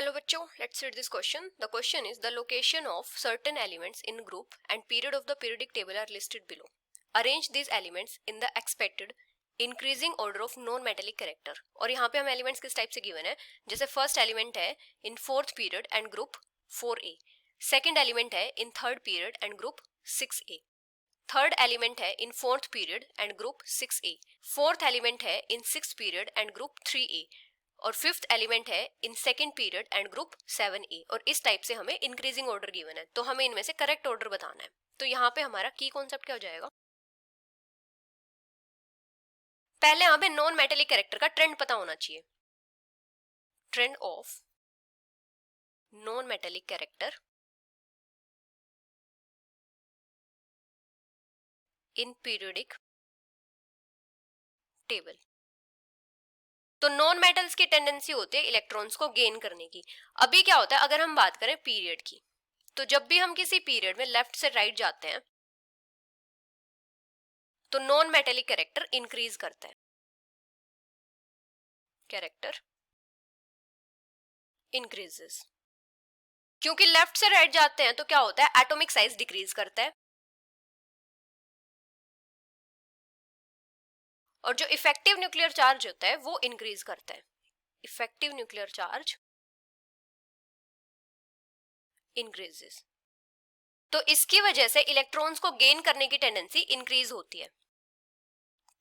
Hello बच्चों, let's read this question. The question is the location of certain elements in group and period of the periodic table are listed below. Arrange these elements in the expected increasing order of non-metallic character. और यहाँ पे हम elements किस type से given है, जैसे first element है in fourth period and group 4A, second element है in third period and group 6A, third element है in fourth period and group 6A, fourth element है in six period and group 3A और fifth element है in second period and group 7A। और इस type से हमें increasing order given है, तो हमें इनमें से करेक्ट ऑर्डर बताना है। तो यहाँ पे हमारा की कॉन्सेप्ट क्या हो जाएगा, पहले यहाँ पे नॉन मेटेलिक कैरेक्टर का ट्रेंड पता होना चाहिए। Trend of non metallic character in periodic table. तो नॉन मेटल्स की टेंडेंसी होती है इलेक्ट्रॉन्स को गेन करने की। अभी क्या होता है, अगर हम बात करें पीरियड की, तो जब भी हम किसी पीरियड में लेफ्ट से राइट जाते हैं तो नॉन मेटेलिक कैरेक्टर इंक्रीज करता है, कैरेक्टर इंक्रीजेस। क्योंकि लेफ्ट से राइट जाते हैं तो क्या होता है, एटॉमिक साइज डिक्रीज करता है और जो इफेक्टिव न्यूक्लियर चार्ज होता है वो इंक्रीज करता है। Effective nuclear charge increases. तो इसकी वजह से इलेक्ट्रॉन्स को गेन करने की टेंडेंसी इंक्रीज होती है।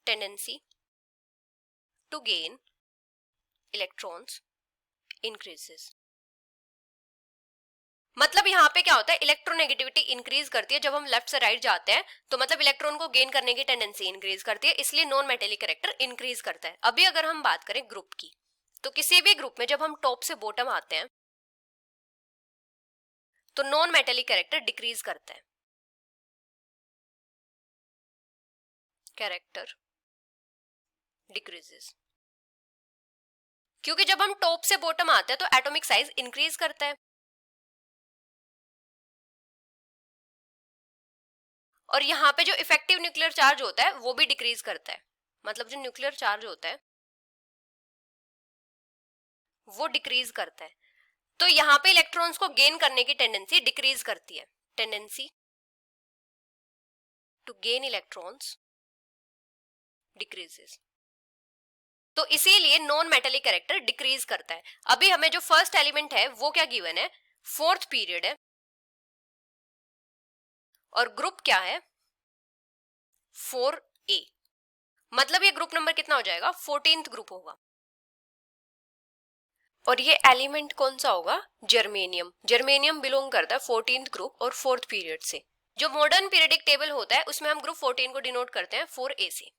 Tendency to gain electrons increases. मतलब यहाँ पे क्या होता है, इलेक्ट्रोनेगेटिविटी इंक्रीज करती है जब हम लेफ्ट से राइट जाते हैं, तो मतलब इलेक्ट्रॉन को गेन करने की टेंडेंसी इंक्रीज करती है, इसलिए नॉन मेटेलिक कैरेक्टर इंक्रीज करता है। अभी अगर हम बात करें ग्रुप की, तो किसी भी ग्रुप में जब हम टॉप से बॉटम आते हैं तो नॉन मेटेलिक कैरेक्टर डिक्रीज करता है, कैरेक्टर डिक्रीजेस। क्योंकि जब हम टॉप से बॉटम आते हैं तो एटॉमिक साइज इंक्रीज करता है और यहाँ पे जो इफेक्टिव न्यूक्लियर चार्ज होता है वो भी डिक्रीज करता है। मतलब जो न्यूक्लियर चार्ज होता है वो डिक्रीज करता है, तो यहाँ पे इलेक्ट्रॉन्स को गेन करने की टेंडेंसी डिक्रीज करती है। Tendency to gain electrons decreases. तो इसीलिए नॉन मेटेलिक कैरेक्टर डिक्रीज करता है। अभी हमें जो फर्स्ट एलिमेंट है वो क्या गिवन है, फोर्थ पीरियड है और ग्रुप क्या है 4A। मतलब ये ग्रुप नंबर कितना हो जाएगा, 14th ग्रुप होगा। और ये एलिमेंट कौन सा होगा, जर्मेनियम। जर्मेनियम बिलोंग करता है 14th ग्रुप और फोर्थ पीरियड से। जो मॉडर्न पीरियडिक टेबल होता है उसमें हम ग्रुप 14 को डिनोट करते हैं 4A से।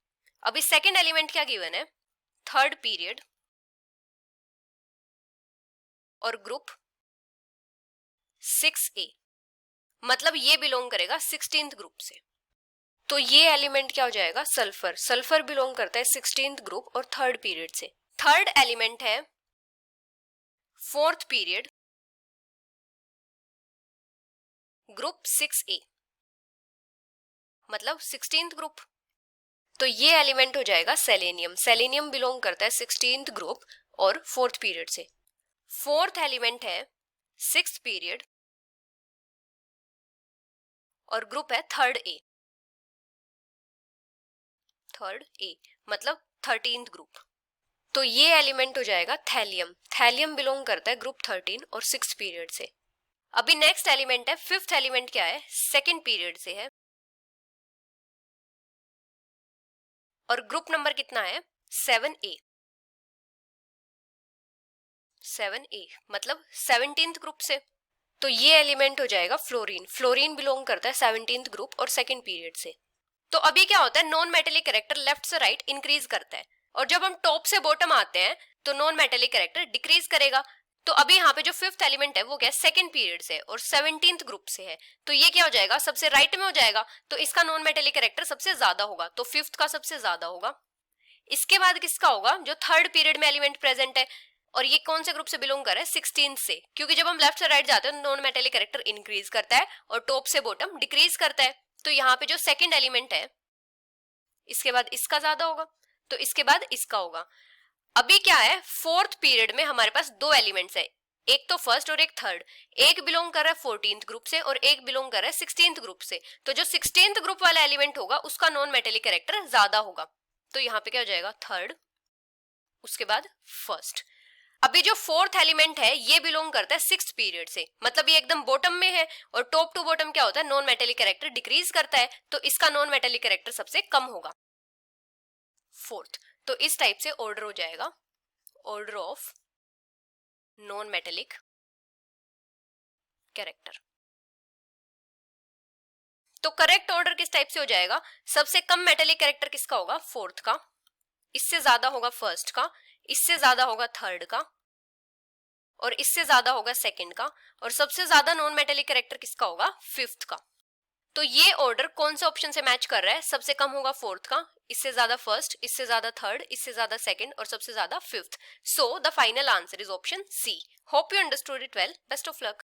अभी सेकेंड एलिमेंट क्या गिवन है, थर्ड पीरियड और ग्रुप 6A। मतलब ये बिलोंग करेगा 16th ग्रुप से। तो ये एलिमेंट क्या हो जाएगा, सल्फर। सल्फर बिलोंग करता है 16th ग्रुप और थर्ड पीरियड से। थर्ड एलिमेंट है फोर्थ पीरियड ग्रुप 6A, मतलब 16th ग्रुप। तो ये एलिमेंट हो जाएगा सेलेनियम। सेलेनियम बिलोंग करता है 16th ग्रुप और फोर्थ पीरियड से। फोर्थ एलिमेंट है सिक्स्थ पीरियड और ग्रुप है थर्ड A, थर्ड A मतलब 13th ग्रुप। तो ये एलिमेंट हो जाएगा थैलियम। थैलियम बिलोंग करता है ग्रुप 13 और सिक्स्थ पीरियड से। अभी नेक्स्ट एलिमेंट है, फिफ्थ एलिमेंट क्या है, सेकेंड पीरियड से है और ग्रुप नंबर कितना है 7A। 7A मतलब 17th ग्रुप से। तो ये एलिमेंट हो जाएगा फ्लोरीन। फ्लोरीन बिलोंग करता है 17th ग्रुप और सेकेंड पीरियड से। तो अभी क्या होता है, नॉन मेटेलिक कैरेक्टर लेफ्ट से राइट इंक्रीज करता है और जब हम टॉप से बॉटम आते हैं तो नॉन मेटेलिक कैरेक्टर डिक्रीज करेगा। तो अभी यहाँ पे जो फिफ्थ एलिमेंट है वो क्या है, सेकंड पीरियड से और 17th ग्रुप से है, तो ये क्या हो जाएगा, सबसे राइट में हो जाएगा। तो इसका नॉन मेटेलिक कैरेक्टर सबसे ज्यादा होगा, तो फिफ्थ का सबसे ज्यादा होगा। इसके बाद किसका होगा, जो थर्ड पीरियड में एलिमेंट प्रेजेंट है और ये कौन से ग्रुप से बिलोंग कर रहा है, 16th से। क्योंकि जब हम लेफ्ट से राइट जाते हैं तो नॉन मेटेलिक कैरेक्टर इंक्रीज करता है और टॉप से बॉटम डिक्रीज करता है। तो यहाँ पे जो सेकंड एलिमेंट है इसके बाद इसका ज्यादा होगा, तो इसके बाद इसका होगा। अभी क्या है, फोर्थ पीरियड में हमारे पास दो एलिमेंट्स है, एक तो फर्स्ट और एक थर्ड, एक बिलोंग कर रहा है 14th ग्रुप से और एक बिलोंग कर रहा है 16th ग्रुप से, तो जो 16th ग्रुप वाला एलिमेंट होगा उसका नॉन मेटेलिक कैरेक्टर ज्यादा होगा, तो यहाँ पे क्या हो जाएगा थर्ड, उसके बाद फर्स्ट। अभी जो फोर्थ एलिमेंट है ये बिलोंग करता है सिक्स्थ पीरियड से, मतलब ये एकदम बॉटम में है और टॉप टू बॉटम क्या होता है, नॉन मेटेलिक कैरेक्टर डिक्रीज करता है, तो इसका नॉन मेटेलिक कैरेक्टर सबसे कम होगा फोर्थ। तो इस टाइप से ऑर्डर हो जाएगा, order of non metallic character. तो करेक्ट ऑर्डर किस टाइप से हो जाएगा, सबसे कम मेटेलिक कैरेक्टर किसका होगा, फोर्थ का, इससे ज्यादा होगा फर्स्ट का, इससे ज्यादा होगा थर्ड का, और इससे ज्यादा होगा सेकंड का, और सबसे ज्यादा नॉन मेटेलिक कैरेक्टर किसका होगा, फिफ्थ का। तो ये ऑर्डर कौन से ऑप्शन से मैच कर रहा है, सबसे कम होगा फोर्थ का, इससे ज्यादा फर्स्ट, इससे ज्यादा थर्ड, इससे ज्यादा सेकंड और सबसे ज्यादा fifth. So the final answer is option C. Hope you understood it well, best of luck.